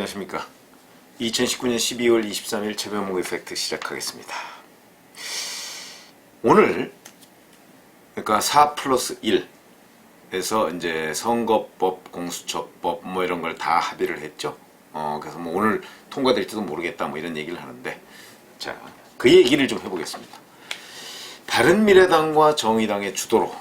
안녕하십니까. 2019년 12월 23일 최병목 이펙트 시작하겠습니다. 오늘 그러니까 4+1에서 이제 선거법, 공수처법 뭐 이런 걸 다 합의를 했죠. 그래서 뭐 오늘 통과될지도 모르겠다 뭐 이런 얘기를 하는데, 자, 그 얘기를 좀 해보겠습니다. 바른미래당과 정의당의 주도로,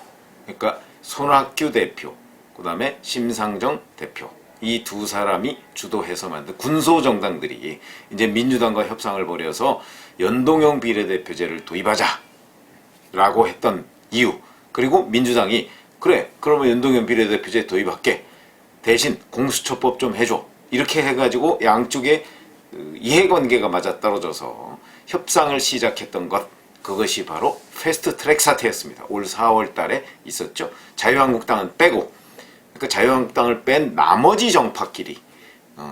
그러니까 손학규 대표, 그 다음에 심상정 대표, 이 두 사람이 주도해서 만든 군소정당들이 이제 민주당과 협상을 벌여서 연동형 비례대표제를 도입하자 라고 했던 이유, 그리고 민주당이 그래 그러면 연동형 비례대표제 도입할게, 대신 공수처법 좀 해줘, 이렇게 해가지고 양쪽의 이해관계가 맞아떨어져서 협상을 시작했던 것, 그것이 바로 패스트트랙 사태였습니다. 올 4월 달에 있었죠. 자유한국당은 빼고, 그 자유한국당을 뺀 나머지 정파끼리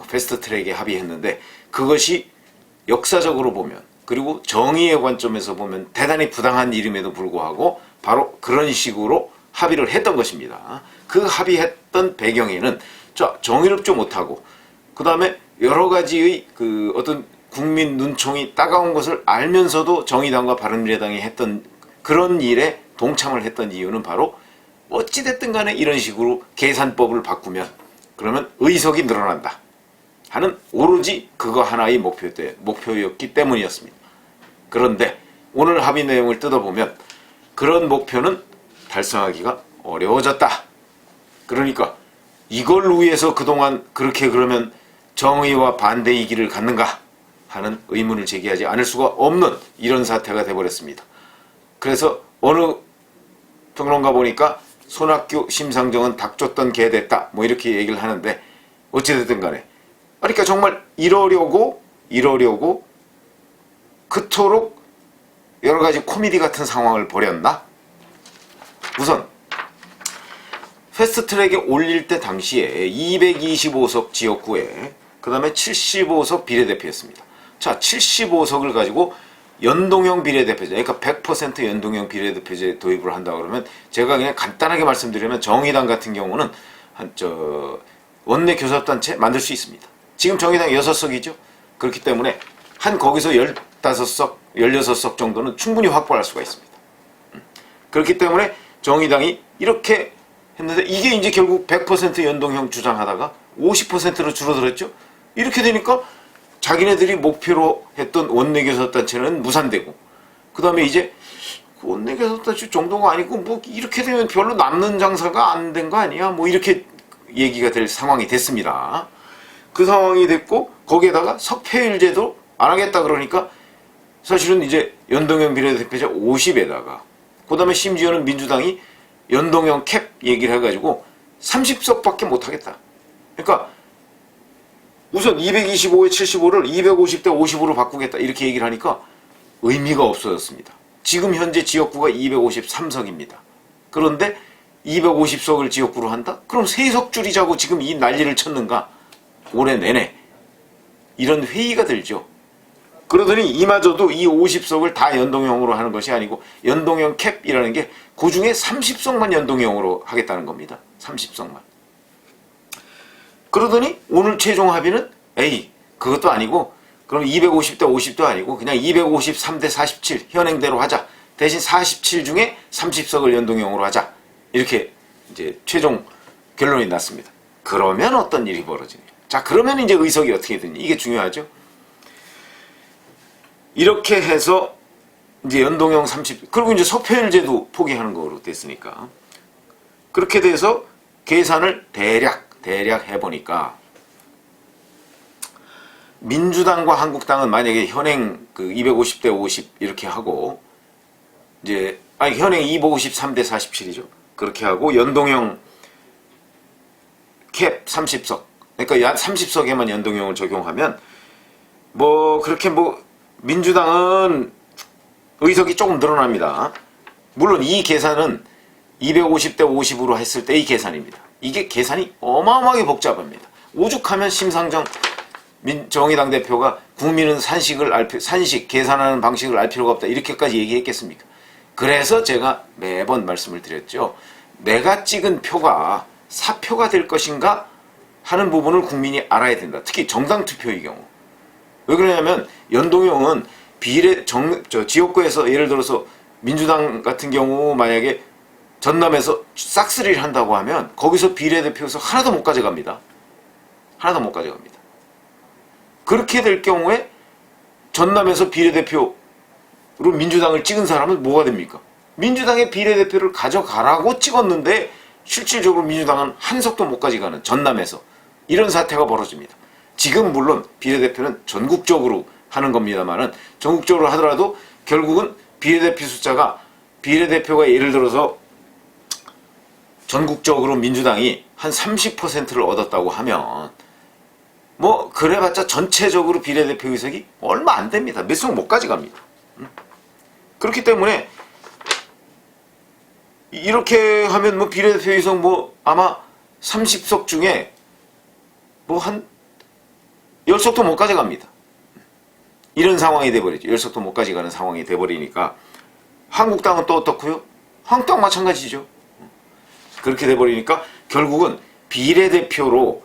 패스트트랙에 합의했는데, 그것이 역사적으로 보면, 그리고 정의의 관점에서 보면 대단히 부당한 일임에도 불구하고 바로 그런 식으로 합의를 했던 것입니다. 그 합의했던 배경에는 정의롭지 못하고, 그 다음에 여러 가지의 그 어떤 국민 눈총이 따가운 것을 알면서도 정의당과 바른미래당이 했던 그런 일에 동참을 했던 이유는 바로 어찌됐든 간에 이런 식으로 계산법을 바꾸면 그러면 의석이 늘어난다 하는 오로지 그거 하나의 목표였기 때문이었습니다. 그런데 오늘 합의 내용을 뜯어보면 그런 목표는 달성하기가 어려워졌다. 그러니까 이걸 위해서 그동안 그렇게 그러면 정의와 반대의 길을 갔는가 하는 의문을 제기하지 않을 수가 없는 이런 사태가 돼버렸습니다. 그래서 어느 평론가 보니까 손학규, 심상정은 닭 줬던 개 됐다 뭐 이렇게 얘기를 하는데, 어찌됐든 간에 그러니까 정말 이러려고 그토록 여러 가지 코미디 같은 상황을 벌였나? 우선 패스트트랙에 올릴 때 당시에 225석 지역구에 그 다음에 75석 비례대표였습니다. 자, 75석을 가지고 연동형 비례대표제, 그러니까 100% 연동형 비례대표제 도입을 한다 그러면, 제가 그냥 간단하게 말씀드리면 정의당 같은 경우는 원내 교섭단체 만들 수 있습니다. 지금 정의당 6석이죠. 그렇기 때문에 거기서 15석, 16석 정도는 충분히 확보할 수가 있습니다. 그렇기 때문에 정의당이 이렇게 했는데, 이게 이제 결국 100% 연동형 주장하다가 50%로 줄어들었죠. 이렇게 되니까 자기네들이 목표로 했던 원내교섭단체는 무산되고, 그 다음에 이제 원내교섭단체 정도가 아니고 뭐 이렇게 되면 별로 남는 장사가 안 된 거 아니야, 뭐 이렇게 얘기가 될 상황이 됐습니다. 그 상황이 됐고, 거기에다가 석패율제도 안 하겠다 그러니까 사실은 이제 연동형 비례대표제 50에다가 그 다음에 심지어는 민주당이 연동형 캡 얘기를 해가지고 30석밖에 못하겠다. 그러니까 우선 225에 75를 250대 50으로 바꾸겠다 이렇게 얘기를 하니까 의미가 없어졌습니다. 지금 현재 지역구가 253석입니다. 그런데 250석을 지역구로 한다? 그럼 3석 줄이자고 지금 이 난리를 쳤는가? 올해 내내 이런 회의가 들죠. 그러더니 이마저도 이 50석을 다 연동형으로 하는 것이 아니고 연동형 캡이라는 게 그 중에 30석만 연동형으로 하겠다는 겁니다. 30석만. 그러더니 오늘 최종 합의는 그것도 아니고, 그럼 250대 50도 아니고 그냥 253대 47 현행대로 하자. 대신 47 중에 30석을 연동형으로 하자. 이렇게 이제 최종 결론이 났습니다. 그러면 어떤 일이 벌어지냐. 자, 그러면 이제 의석이 어떻게 되냐. 이게 중요하죠. 이렇게 해서 이제 연동형 30, 그리고 이제 석패율제도 포기하는 거로 됐으니까. 그렇게 돼서 계산을 대략 해보니까 민주당과 한국당은 만약에 현행 그 250대 50 이렇게 하고, 이제 현행 253대 47이죠. 그렇게 하고 연동형 캡 30석, 그러니까 30석에만 연동형을 적용하면 뭐 그렇게 뭐 민주당은 의석이 조금 늘어납니다. 물론 이 계산은 250대 50으로 했을 때의 계산입니다. 이게 계산이 어마어마하게 복잡합니다. 오죽하면 심상정 정의당 대표가 국민은 산식 계산하는 방식을 알 필요가 없다 이렇게까지 얘기했겠습니까? 그래서 제가 매번 말씀을 드렸죠. 내가 찍은 표가 사표가 될 것인가 하는 부분을 국민이 알아야 된다. 특히 정당 투표의 경우. 왜 그러냐면 연동형은 지역구에서 예를 들어서 민주당 같은 경우 만약에 전남에서 싹쓸이를 한다고 하면 거기서 비례대표에서 하나도 못 가져갑니다. 하나도 못 가져갑니다. 그렇게 될 경우에 전남에서 비례대표로 민주당을 찍은 사람은 뭐가 됩니까? 민주당의 비례대표를 가져가라고 찍었는데 실질적으로 민주당은 한 석도 못 가져가는 전남에서 이런 사태가 벌어집니다. 지금 물론 비례대표는 전국적으로 하는 겁니다만은 전국적으로 하더라도 결국은 비례대표가 예를 들어서 전국적으로 민주당이 한 30%를 얻었다고 하면 뭐 그래봤자 전체적으로 비례대표 의석이 얼마 안 됩니다. 몇 석 못 가져갑니다. 그렇기 때문에 이렇게 하면 뭐 비례대표 의석 뭐 아마 30석 중에 뭐 한 10석도 못 가져갑니다. 이런 상황이 돼버리죠. 10석도 못 가져가는 상황이 돼버리니까 한국당은 또 어떻고요? 한국당 마찬가지죠. 그렇게 돼버리니까 결국은 비례대표로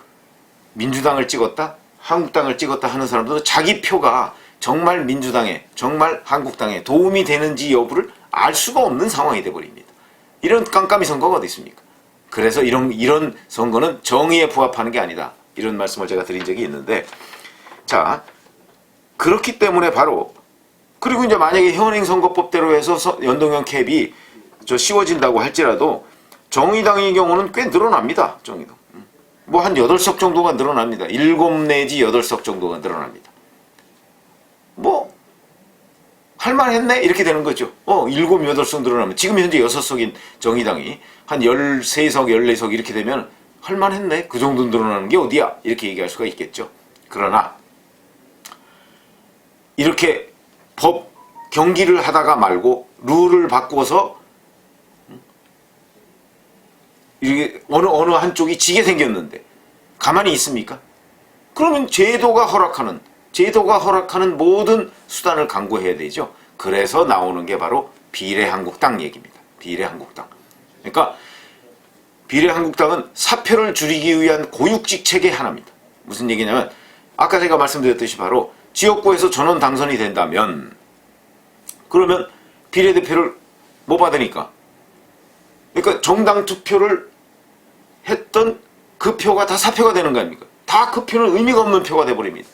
민주당을 찍었다, 한국당을 찍었다 하는 사람들은 자기 표가 정말 민주당에, 정말 한국당에 도움이 되는지 여부를 알 수가 없는 상황이 돼버립니다. 이런 깜깜이 선거가 어디 있습니까? 그래서 이런 선거는 정의에 부합하는 게 아니다. 이런 말씀을 제가 드린 적이 있는데, 자, 그렇기 때문에 바로, 그리고 이제 만약에 현행선거법대로 해서 연동형 캡이 씌워진다고 할지라도 정의당의 경우는 꽤 늘어납니다. 정의당. 뭐 한 8석 정도가 늘어납니다. 7 내지 8석 정도가 늘어납니다. 뭐 할만했네? 이렇게 되는 거죠. 7, 8석 늘어나면 지금 현재 6석인 정의당이 한 13석, 14석 이렇게 되면 할만했네? 그 정도 늘어나는 게 어디야? 이렇게 얘기할 수가 있겠죠. 그러나 이렇게 경기를 하다가 말고 룰을 바꿔서 이게 어느 한쪽이 지게 생겼는데 가만히 있습니까? 그러면 제도가 허락하는 모든 수단을 강구해야 되죠. 그래서 나오는 게 바로 비례한국당 얘기입니다. 비례한국당. 그러니까 비례한국당은 사표를 줄이기 위한 고육직 체계 하나입니다. 무슨 얘기냐면 아까 제가 말씀드렸듯이 바로 지역구에서 전원 당선이 된다면 그러면 비례대표를 못 받으니까, 그러니까 정당 투표를 했던 그 표가 다 사표가 되는 거 아닙니까? 다 그 표는 의미가 없는 표가 돼버립니다.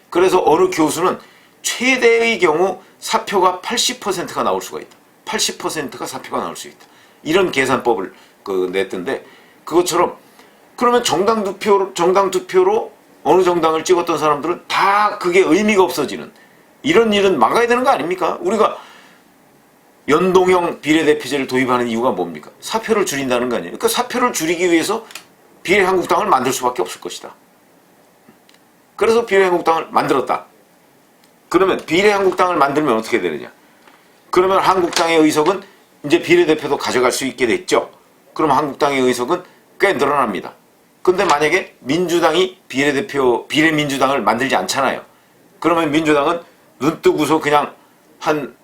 그래서 어느 교수는 최대의 경우 사표가 80%가 나올 수가 있다. 80%가 사표가 나올 수 있다. 이런 계산법을 냈던데, 그것처럼 그러면 정당 투표로 어느 정당을 찍었던 사람들은 다 그게 의미가 없어지는 이런 일은 막아야 되는 거 아닙니까? 우리가 연동형 비례대표제를 도입하는 이유가 뭡니까? 사표를 줄인다는 거 아니에요? 그러니까 사표를 줄이기 위해서 비례한국당을 만들 수밖에 없을 것이다. 그래서 비례한국당을 만들었다. 그러면 비례한국당을 만들면 어떻게 되느냐? 그러면 한국당의 의석은 이제 비례대표도 가져갈 수 있게 됐죠. 그럼 한국당의 의석은 꽤 늘어납니다. 근데 만약에 민주당이 비례민주당을 만들지 않잖아요. 그러면 민주당은 눈 뜨고서 그냥 한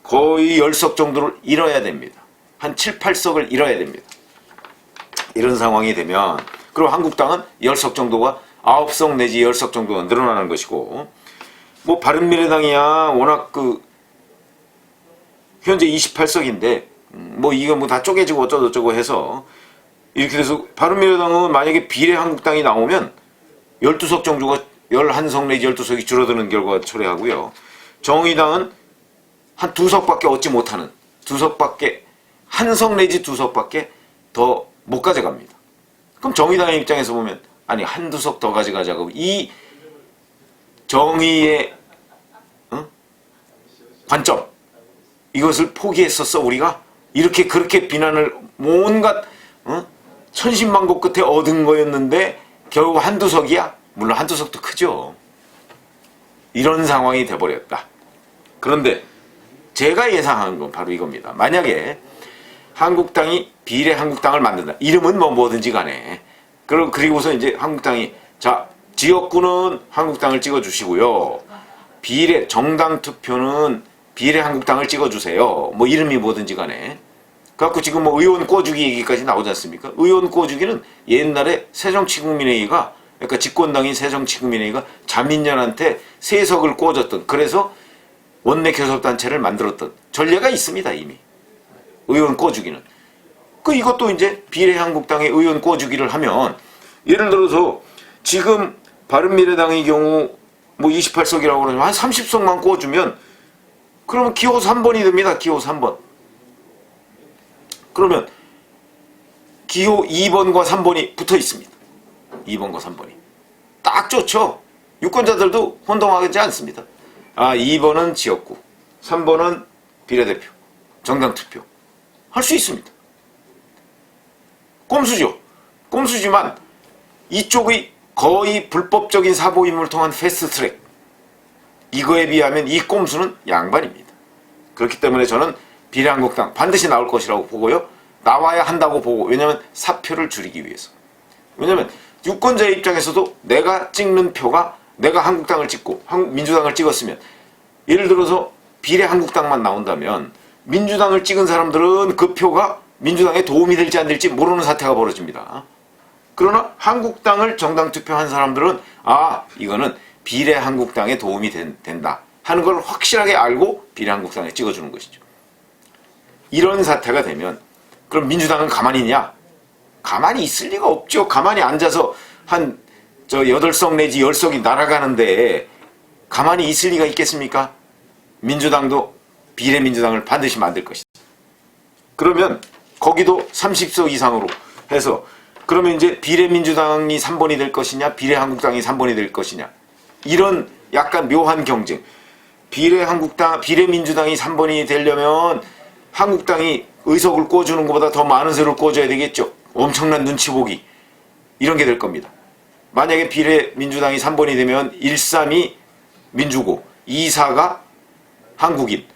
거의 10석 정도를 잃어야 됩니다. 한 7, 8석을 잃어야 됩니다. 이런 상황이 되면, 그리고 한국당은 10석 정도가 9석 내지 10석 정도가 늘어나는 것이고, 뭐 바른미래당이야 워낙 현재 28석인데 뭐 이거 뭐 다 쪼개지고 어쩌고저쩌고 해서 이렇게 돼서 바른미래당은 만약에 비례한국당이 나오면 12석 정도가 11석 내지 12석이 줄어드는 결과가 초래하고요. 정의당은 한 2석밖에 얻지 못하는, 2석밖에, 1석 내지 2석밖에 더 못 가져갑니다. 그럼 정의당의 입장에서 보면 아니 1~2석 더 가져가자고, 이 정의의 관점, 이것을 포기했었어 우리가? 이렇게 그렇게 비난을 온갖 천신만고 끝에 얻은 거였는데 결국 1~2석이야? 물론 1~2석도 크죠. 이런 상황이 돼버렸다. 그런데 제가 예상한 건 바로 이겁니다. 만약에 한국당이 비례한국당을 만든다. 이름은 뭐든지 간에. 그리고서 이제 한국당이, 자, 지역구는 한국당을 찍어주시고요. 정당 투표는 비례한국당을 찍어주세요. 뭐 이름이 뭐든지 간에. 그래갖고 지금 뭐 의원 꿔주기 얘기까지 나오지 않습니까? 의원 꿔주기는 옛날에 새정치국민회의가, 그러니까 집권당인 새정치국민회의가 자민련한테 세석을 꿔줬던, 그래서 원내 교섭단체를 만들었던 전례가 있습니다, 이미. 의원 꿔주기는. 이것도 이제 비례한국당의 의원 꿔주기를 하면, 예를 들어서 지금 바른미래당의 경우 뭐 28석이라고 그러면 한 30석만 꿔주면, 그러면 기호 3번이 됩니다. 기호 3번. 그러면 기호 2번과 3번이 붙어 있습니다. 2번과 3번이. 딱 좋죠. 유권자들도 혼동하지 않습니다. 2번은 지역구, 3번은 비례대표, 정당투표. 할 수 있습니다. 꼼수죠. 꼼수지만 이쪽의 거의 불법적인 사보임을 통한 패스트트랙, 이거에 비하면 이 꼼수는 양반입니다. 그렇기 때문에 저는 비례한국당 반드시 나올 것이라고 보고요. 나와야 한다고 보고, 왜냐하면 사표를 줄이기 위해서. 왜냐하면 유권자의 입장에서도 내가 찍는 표가, 내가 한국당을 찍고 민주당을 찍었으면, 예를 들어서 비례한국당만 나온다면 민주당을 찍은 사람들은 그 표가 민주당에 도움이 될지 안 될지 모르는 사태가 벌어집니다. 그러나 한국당을 정당 투표한 사람들은 이거는 비례한국당에 도움이 된다 하는 걸 확실하게 알고 비례한국당에 찍어주는 것이죠. 이런 사태가 되면 그럼 민주당은 가만히 있냐? 가만히 있을 리가 없죠. 가만히 앉아서 한 8석 내지 10석이 날아가는데 가만히 있을 리가 있겠습니까? 민주당도 비례민주당을 반드시 만들 것이다. 그러면 거기도 30석 이상으로 해서, 그러면 이제 비례민주당이 3번이 될 것이냐, 비례한국당이 3번이 될 것이냐, 이런 약간 묘한 경쟁. 비례민주당이 3번이 되려면 한국당이 의석을 꿔주는 것보다 더 많은 수를 꿔줘야 되겠죠. 엄청난 눈치 보기, 이런 게 될 겁니다. 만약에 비례민주당이 3번이 되면 1-3이 민주고 2-4가 한국인,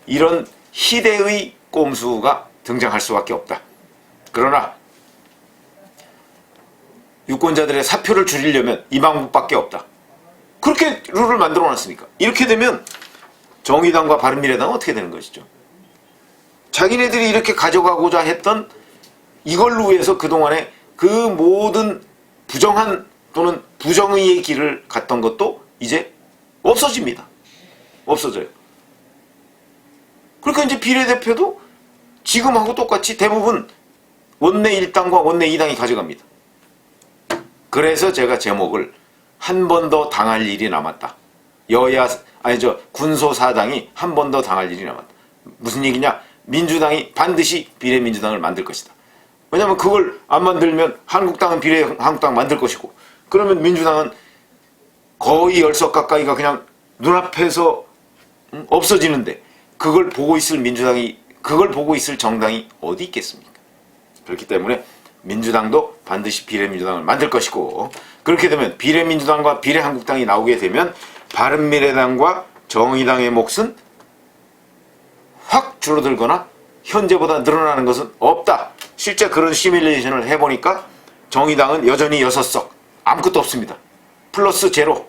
이런 희대의 꼼수가 등장할 수밖에 없다. 그러나 유권자들의 사표를 줄이려면 이 방법밖에 없다. 그렇게 룰을 만들어 놨으니까. 이렇게 되면 정의당과 바른미래당은 어떻게 되는 것이죠? 자기네들이 이렇게 가져가고자 했던 이걸로 위해서 그동안에 그 모든 부정한 또는 부정의의 길을 갔던 것도 이제 없어집니다. 없어져요. 그러니까 이제 비례대표도 지금하고 똑같이 대부분 원내 1당과 원내 2당이 가져갑니다. 그래서 제가 제목을 한 번 더 당할 일이 남았다. 군소 4당이 한 번 더 당할 일이 남았다. 무슨 얘기냐? 민주당이 반드시 비례민주당을 만들 것이다. 왜냐하면 그걸 안 만들면 한국당은 비례한국당 만들 것이고, 그러면 민주당은 거의 10석 가까이가 그냥 눈앞에서 없어지는데, 그걸 보고 있을 정당이 어디 있겠습니까? 그렇기 때문에 민주당도 반드시 비례민주당을 만들 것이고, 그렇게 되면 비례민주당과 비례한국당이 나오게 되면 바른미래당과 정의당의 몫은 확 줄어들거나 현재보다 늘어나는 것은 없다. 실제 그런 시뮬레이션을 해보니까 정의당은 여전히 6석, 아무것도 없습니다. 플러스 제로.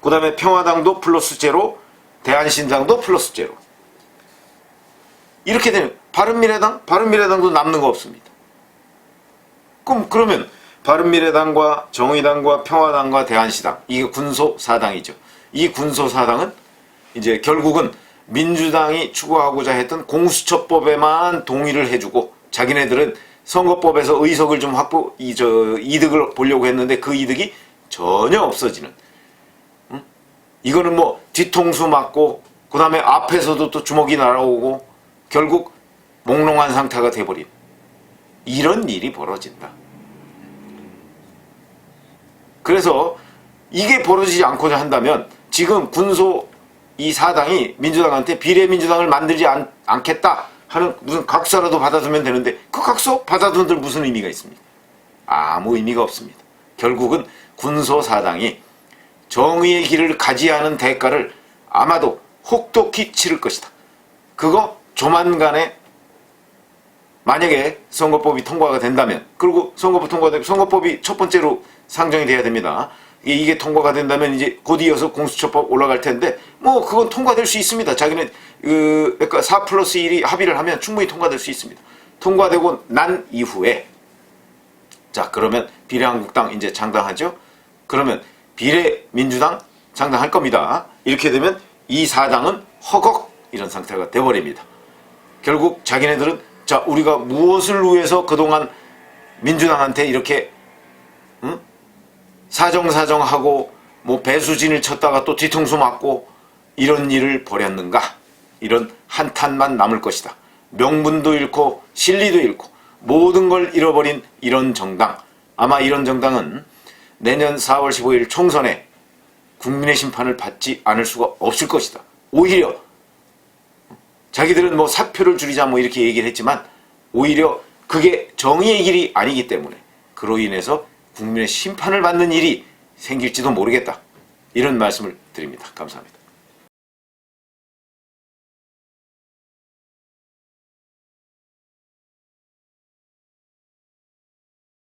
그 다음에 평화당도 플러스 제로, 대한신당도 플러스 제로. 이렇게 되면 바른미래당도 남는 거 없습니다. 그러면 바른미래당과 정의당과 평화당과 대한신당, 이게 군소 4당이죠. 이 군소 4당은 이제 결국은 민주당이 추구하고자 했던 공수처법에만 동의를 해주고, 자기네들은 선거법에서 의석을 좀 이득을 보려고 했는데 그 이득이 전혀 없어지는, 이거는 뭐 뒤통수 맞고 그 다음에 앞에서도 또 주먹이 날아오고 결국 몽롱한 상태가 돼버린 이런 일이 벌어진다. 그래서 이게 벌어지지 않고자 한다면 지금 군소 이 4당이 민주당한테 비례민주당을 만들지 않겠다 하는 무슨 각서라도 받아두면 되는데, 그 각서 받아두는들 무슨 의미가 있습니까? 아무 의미가 없습니다. 결국은 군소 4당이 정의의 길을 가지 않은 대가를 아마도 혹독히 치를 것이다. 그거 조만간에 만약에 선거법이 통과가 된다면, 그리고 선거법이 첫 번째로 상정이 돼야 됩니다. 이게 통과가 된다면 이제 곧 이어서 공수처법 올라갈 텐데, 뭐 그건 통과될 수 있습니다. 자기는 그러니까 4+1이 합의를 하면 충분히 통과될 수 있습니다. 통과되고 난 이후에 자 그러면 비례한국당 이제 창당하죠. 그러면 비례민주당 창당할 겁니다. 이렇게 되면 이 사당은 허걱 이런 상태가 돼버립니다. 결국 자기네들은 자 우리가 무엇을 위해서 그동안 민주당한테 이렇게 사정사정하고 뭐 배수진을 쳤다가 또 뒤통수 맞고 이런 일을 벌였는가? 이런 한탄만 남을 것이다. 명분도 잃고 실리도 잃고 모든 걸 잃어버린 이런 정당, 아마 이런 정당은 내년 4월 15일 총선에 국민의 심판을 받지 않을 수가 없을 것이다. 오히려 자기들은 뭐 사표를 줄이자 뭐 이렇게 얘기를 했지만 오히려 그게 정의의 길이 아니기 때문에 그로 인해서 국민의 심판을 받는 일이 생길지도 모르겠다. 이런 말씀을 드립니다. 감사합니다.